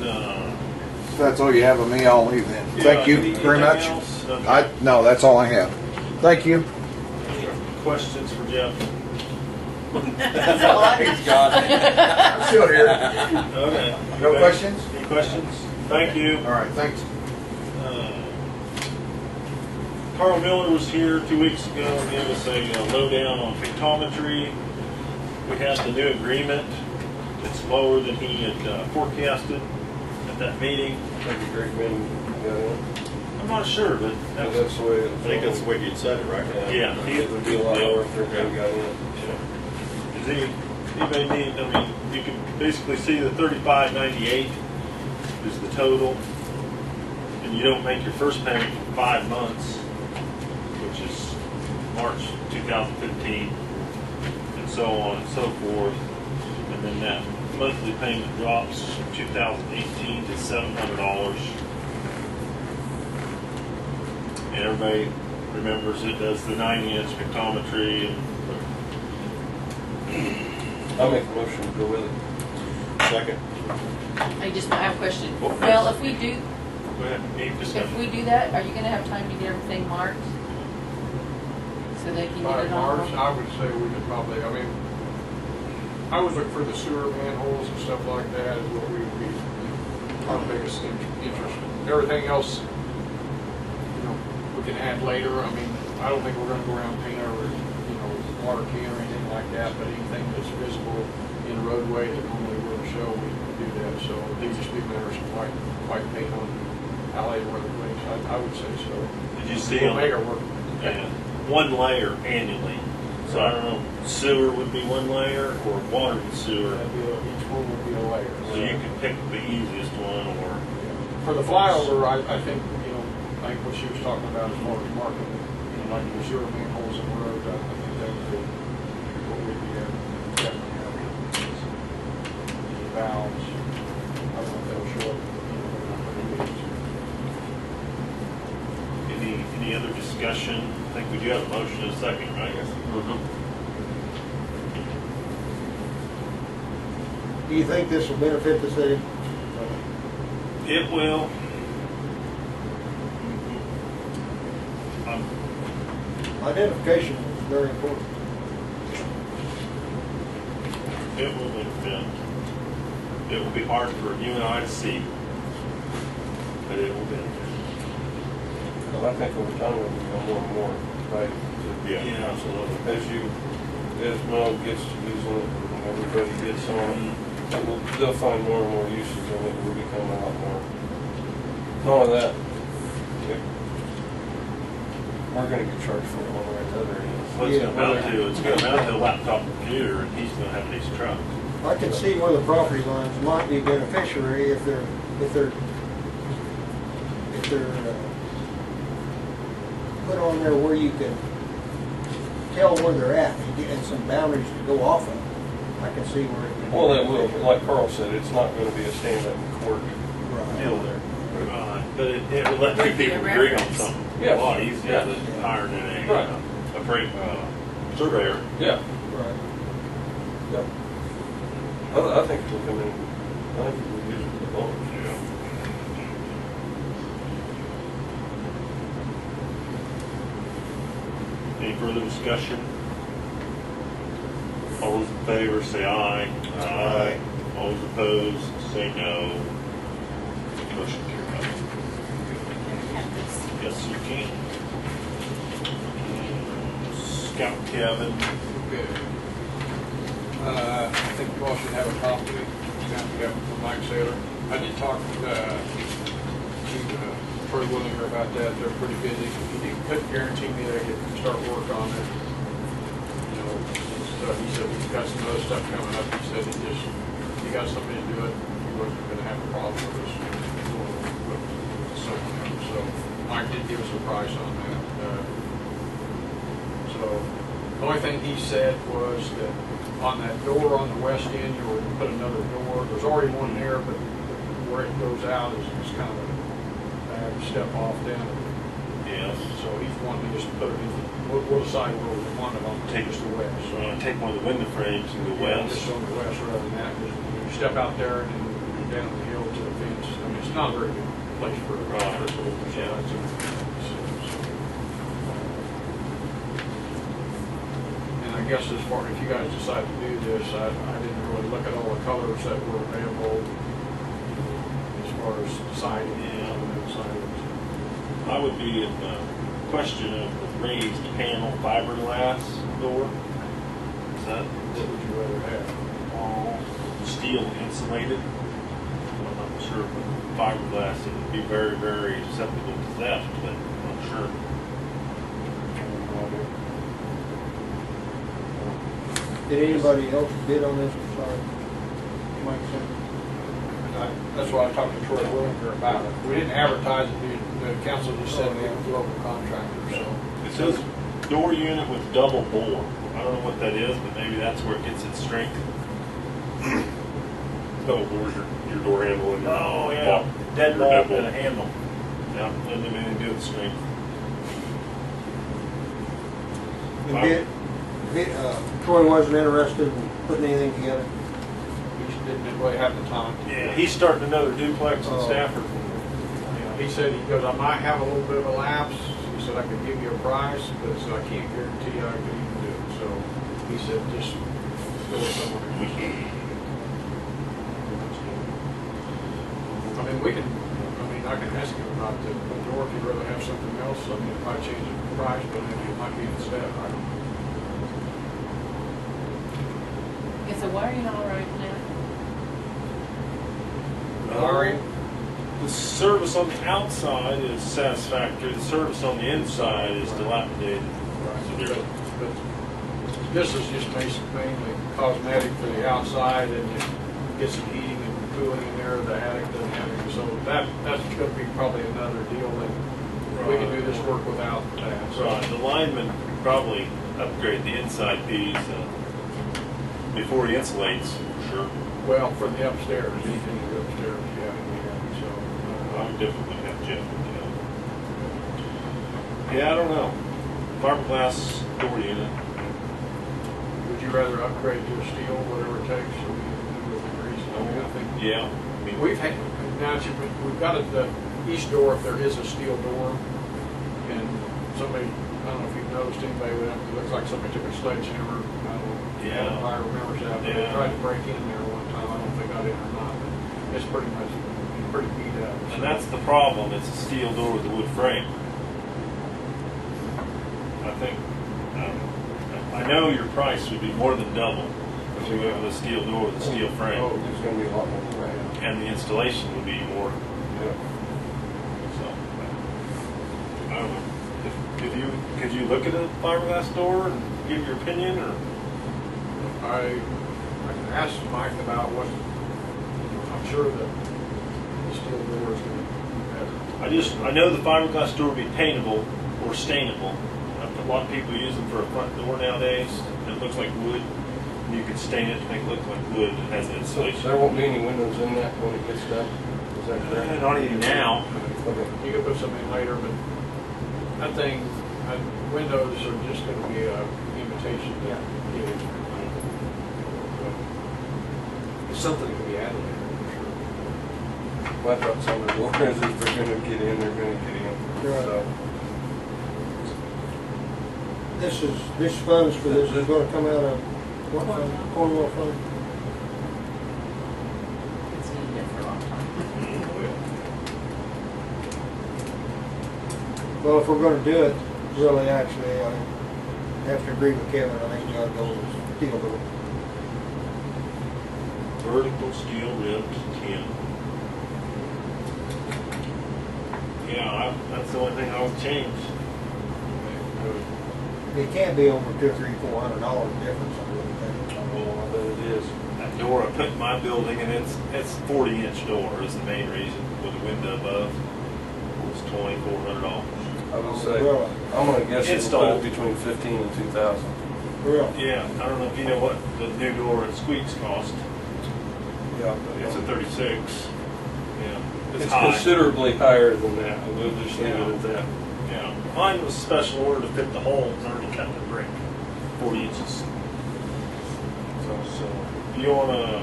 If that's all you have of me, I'll leave then. Thank yeah, you very much. anything else? Okay. No, that's all I have. Thank you. Any questions for Jeff? That's all I got. I'm still here. Okay. No questions? Any questions? Thank you. All right, thanks. Carl Miller was here 2 weeks ago and gave us a lowdown on pictometry. We have the new agreement. It's lower than he had forecasted at that meeting. That'd be a great meeting. I'm not sure, but That's the way. I think that's the way you'd said it, right? Yeah. It would be a lot lower if they got in. He may need, I mean, you can basically see the 3598 is the total, and you don't make your first payment for 5 months, which is March 2015, and so on and so forth, and then that monthly payment drops from 2018 to $700, and everybody remembers it does the 90-inch pictometry and I'll make a motion to go with it. Second. I have a question. Well, Well, if we do, go ahead, any discussion? if we do that, are you gonna have time to get everything marked? So they can get By it March, on? I would say we could probably, I mean, I would look for the sewer manholes and stuff like that is what we would be our biggest interest. Everything else, you know, we can add later. I mean, I don't think we're gonna go around paint our, water can or anything like that, but anything that's visible in a roadway that normally wouldn't show, we would do that. So they just be better some white paint on alley or other place. I would say so. Did you see We'll them? make it work. Yeah, one layer annually. So I don't know, sewer would be one layer or water and sewer. Each one would be a layer. So you can pick the easiest one or, For the flyover, I think, like what she was talking about as far as marking, like the sewer manholes in the road, I think that would be what we'd be definitely having. The valves, I don't know if they'll show up, any other discussion? I think we do have a motion in a second, right? Do you think this will benefit the city? It will. Identification is very important. It will benefit. It will be hard for you and I to see, but it will benefit. Well, I think over time it'll become more and more, right? Yeah, absolutely. As Mel gets to using it and everybody gets on, they'll find more and more uses and it will become a lot more. Not only that, we're gonna get charged for it one way or the other. What it's going to amount to, it's going to amount to a laptop computer, and he's going to have these trucks. I can see where the property lines might be beneficiary if they're put on there where you can tell where they're at and some boundaries to go off of. I can see where it would. Well, it will, but like Carl said, it's not gonna be a stand-up court deal there. Right, but it would let two people agree on something Yeah. a lot easier than hiring Right. a surveyor. Yeah. Right. Yep. I think it'll come in, I think we'll use it for the loans. Any further discussion? All those in favor say aye. Aye. All those opposed say no. Motion carried. Yes, you can. Scout Kevin. Good. I think you all should have a copy from Mike Saylor. I did talk to Troy Willinger about that. They're pretty busy. He couldn't guarantee me they could start work on it. You know, so he said he's got some other stuff coming up. He said he got somebody to do it. He wasn't going to have a problem with us with someone else. So Mike did give us a price on that. So the only thing he said was that on that door on the west end, you were to put another door. There's already one there, but where it goes out is kind of a bad step off down. Yes. So he's wanting to just put it in, we'll decide where we want it on, Take just the west. So take one of the window frames and go yeah, west. just on the west rather than that, because you step out there and then you're down the hill to the fence. I mean, it's not a very good place for a Right. so Yeah. And I guess as far, if you guys decide to do this, I didn't really look at all the colors that were available as far as siding and siding. I would be in question of the raised panel fiberglass door. Is that What would you rather have? all steel insulated? I'm not sure, but fiberglass, it would be very, very susceptible to theft, but I'm not sure. Did anybody else bid on this? Sorry. Mike said. That's why I talked to Troy Willinger about it. We didn't advertise it, the council just said it was local contractors, so. It says door unit with double bore. I don't know what that is, but maybe that's where it gets its strength. Double doors, your door handle and your. Deadbolt deadbolt. and a handle. Yeah, doesn't have anything to do with strength. Troy wasn't interested in putting anything together. We just didn't really have the time. Yeah, he's starting another duplex in Oh. Stafford. You know, he said, he goes, I might have a little bit of a lapse. He said, I could give you a price, but so I can't guarantee I could even do it. So he said, just go with someone else. I mean, I can ask him about the door if you'd rather have something else. I mean, it might change the price, but maybe it might be instead. I don't know. Is the wiring all right now? Wiring? The service on the outside is satisfactory. The service on the inside is dilapidated. severely. But this is just mainly cosmetic for the outside, and you get some heating and cooling in there. The attic doesn't have any, so that's going to be probably another deal that we can do this work without that. So Right, the lineman could probably upgrade the inside piece before he insulates, for sure. well, for the upstairs, anything to go upstairs, yeah. I would definitely have Jeff look at it. Yeah, I don't know. Fiberglass door unit. Would you rather upgrade to a steel, whatever it takes, so we can do it with grease? I mean, I think Yeah. I mean, we've got the east door, if there is a steel door, and somebody, I don't know if you've noticed anybody, but it looks like somebody took a sledgehammer. I don't know Yeah. if I remember that, but they Yeah. tried to break in there one time. I don't know if they got in or not, but it's pretty much pretty beat up. and that's the problem. It's a steel door with a wood frame. I think, I know your price would be more than double if we went with a steel door with a steel frame. Oh, there's gonna be a lot more than that. And the installation would be more, Yeah. so, I don't know. Could you look at a fiberglass door and give your opinion, or? I can ask Mike about what, I'm sure that the steel door is going to be better. I know the fiberglass door would be paintable or stainable. a lot of people use them for a front door nowadays. It looks like wood. You can stain it to make it look like wood. It has an So insulation. there won't be any windows in that when it gets done? Is that correct? Not even now. Okay. You can put something in later, but that thing, windows are just gonna be a imitation. Yeah. It's something that can be added there, for sure. My thoughts on the doors is if they're gonna get in, they're gonna get in. Right. So, This funds for this is gonna come out of what fund? Cornwall fund? It's been there for a long time. Well, if we're gonna do it, really, actually, I have to agree with Kevin, I think we ought to go with steel door. Vertical steel ribbed tin. Yeah, that's the only thing I would change. It can't be over $200, $300, $400 difference, I really think. well, I bet it is. That door I put in my building, and it's 40-inch door is the main reason, with the window above. It was $2,400. I would say, Really? I'm gonna guess it's Installed. between 15 and 2,000. Really? Yeah, I don't know if you know what the new door at Squeaks cost. Yeah. It's a 36. Yeah, It's high. considerably higher than that. We'll just leave it Yeah. at that. Yeah, mine was special order to fit the hole. It's already cut the brick, 40 inches. So you wanna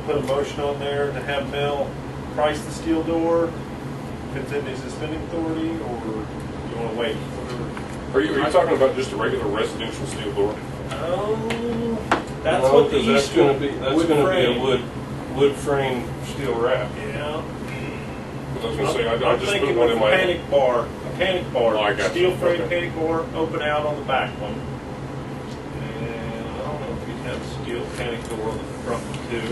put a motion on there to have Mel price the steel door, if it's in his suspending authority, or you wanna wait? Are you talking about just a regular residential steel door? Oh, that's No, what the 'cause that's East gonna be frame. a wood frame steel wrap. Yeah. I was gonna say, I I'm just put thinking one with in a my. panic bar, Oh, I got you. steel frame Okay. panic bar, open out on the back one. And I don't know if you have steel panic door on the front one too.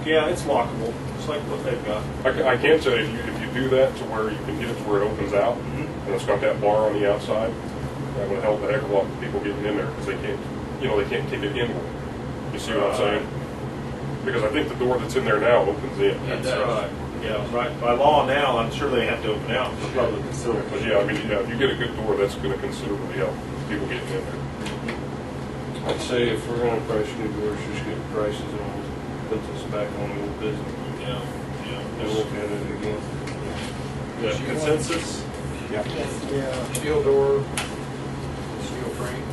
Yeah, it's lockable, just like what they've got. I can tell you, if you do that to where you can get it to where it opens out, and it's got that bar on the outside, that would help a heck of a lot of people getting in there, because they can't kick it inward. You see what I'm saying? Because I think the door that's in there now opens in. That's right. Yeah, right. By law now, I'm sure they have to open out for public But facilities. yeah, I mean, yeah, if you get a good door, that's gonna considerably help people getting in there. I'd say if we're gonna price new doors, just get prices and put this back on the business Yeah, and look at it again. yeah. Consensus? Yeah. Steel door, steel frame.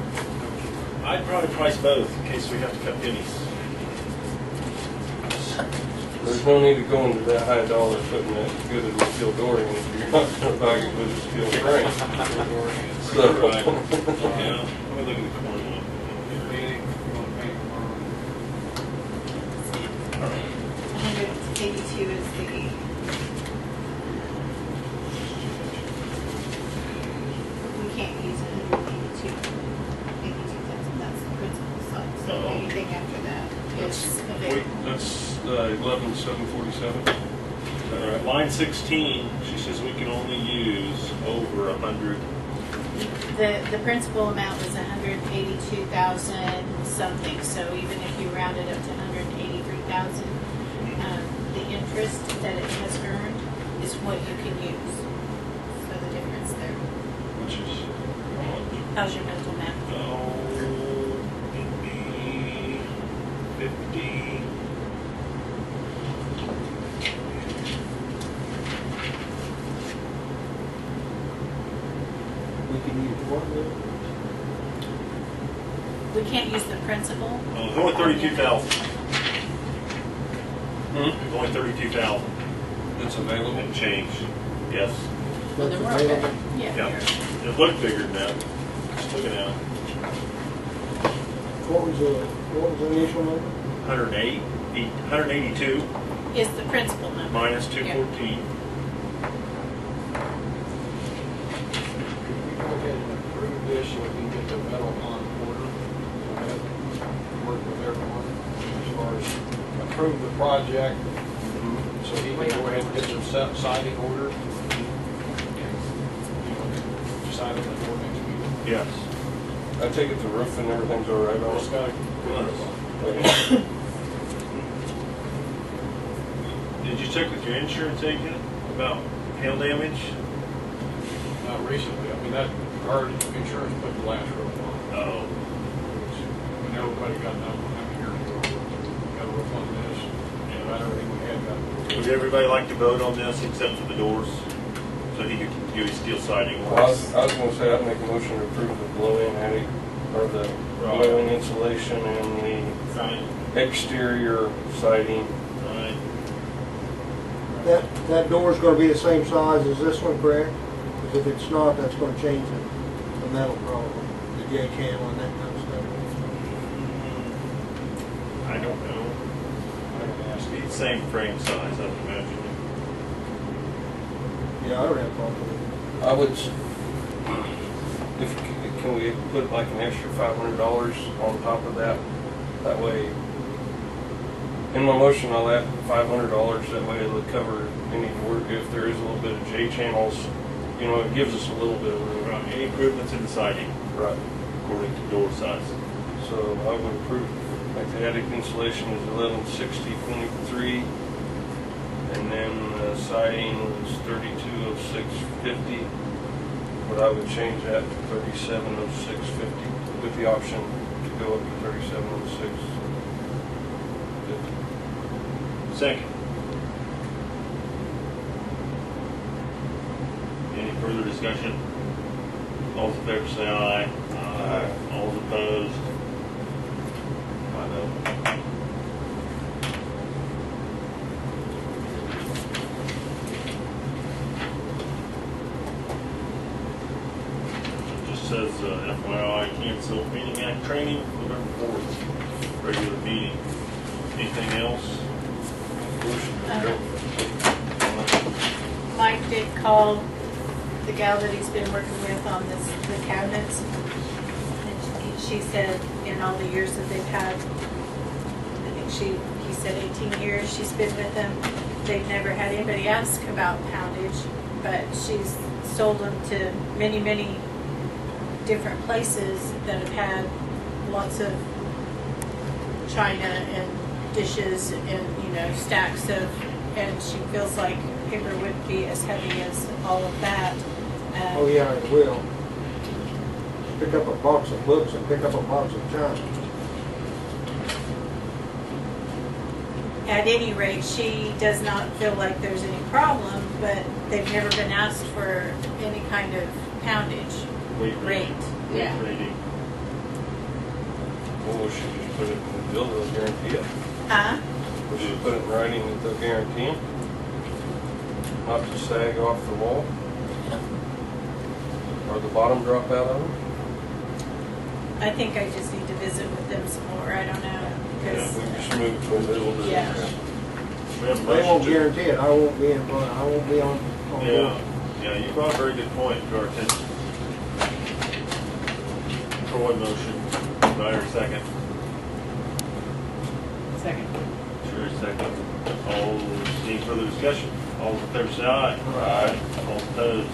I'd probably price both in case we have to cut pennies. There's no need to go into that high dollar putting that good of a steel door in if you're not gonna buy it with a steel frame. Right. Yeah, let me look at the corner one. Painting, you want to paint or 182 is the, we can't use 182,000, that's the principal side. So Oh. anything after that is available. That's 11,747. Line 16, she says we can only use over 100. The principal amount was 182,000 something, so even if you round it up to 183,000, the interest that it has earned is what you can use. So the difference there. Which is, How's your mental math? it'd be 50. We can use what? We can't use the principal. It's only 32,000. It's only 32,000 It's available. and change. Yes. Well, That's they're more available. effective. Yeah. It looked bigger than that. Just looking at it. What was the initial number? 182 Is the principal number. minus 214. We go ahead and approve this so we can get the metal on order. Go ahead, work with everyone as far as approve the project. So he can go ahead and get some siding order. Decide on the door next meeting. Yes. I take it the roof and everything's all right on Just it? gotta. Did you check with your insurance agent about hail damage? Not recently, I mean, that our insurance put the last roof on. Oh, When everybody got done, how many years ago, got a roof on this, and I don't think we had got. would everybody like to vote on this except for the doors? So he could do his steel siding Well, I works? was gonna say, I'd make a motion to approve the blow-in attic, or the blow-in insulation and Right, the exterior siding. right. That door's gonna be the same size as this one, correct? Because if it's not, that's gonna change the metal probably, the J channel and that kind of stuff. I don't know. I can ask. It's same frame size, I would imagine. Yeah, I don't have a problem with it. I would, can we put like an extra $500 on top of that? That way, in my motion, I'll add $500, that way it'll cover any work, if there is a little bit of J channels, you know, it gives us a little bit of room. Right, any improvements in the siding Right. according to door size. So I would approve, like the attic insulation is 1160.3, and then the siding was 32 of 650, but I would change that to 37 of 650 with the option to go up to 37 of 650. Second. Any further discussion? All those in favor say aye. Aye. All those opposed? I know. It just says FYI, cancel meeting act training November 4th, regular meeting. Anything else? Mike did call the gal that he's been working with on the cabinets. And she said in all the years that they've had, I think he said 18 years she's been with them, they've never had anybody ask about poundage, but she's sold them to many, many different places that have had lots of china and dishes and, you know, stacks of, and she feels like paper wouldn't be as heavy as all of that. Oh, yeah, it will. Pick up a box of books and pick up a box of china. At any rate, she does not feel like there's any problem, but they've never been asked for any kind of poundage rate. Yeah. Rating. Well, we should just put it in the bill, they'll guarantee it. Huh? We should put it in writing that they'll guarantee it. Not to sag off the wall. Or the bottom drop out of them. I think I just need to visit with them some more. I don't know. We 'Cause- just move to a little bit. Yeah. We have a They won't motion to- guarantee it, I won't be in front, I won't be on Yeah, board. yeah, you brought a very good point to our attention. Troy motion, Ryder second. Second. Sure, second. All, any further discussion? All in favor say aye. Aye. All opposed?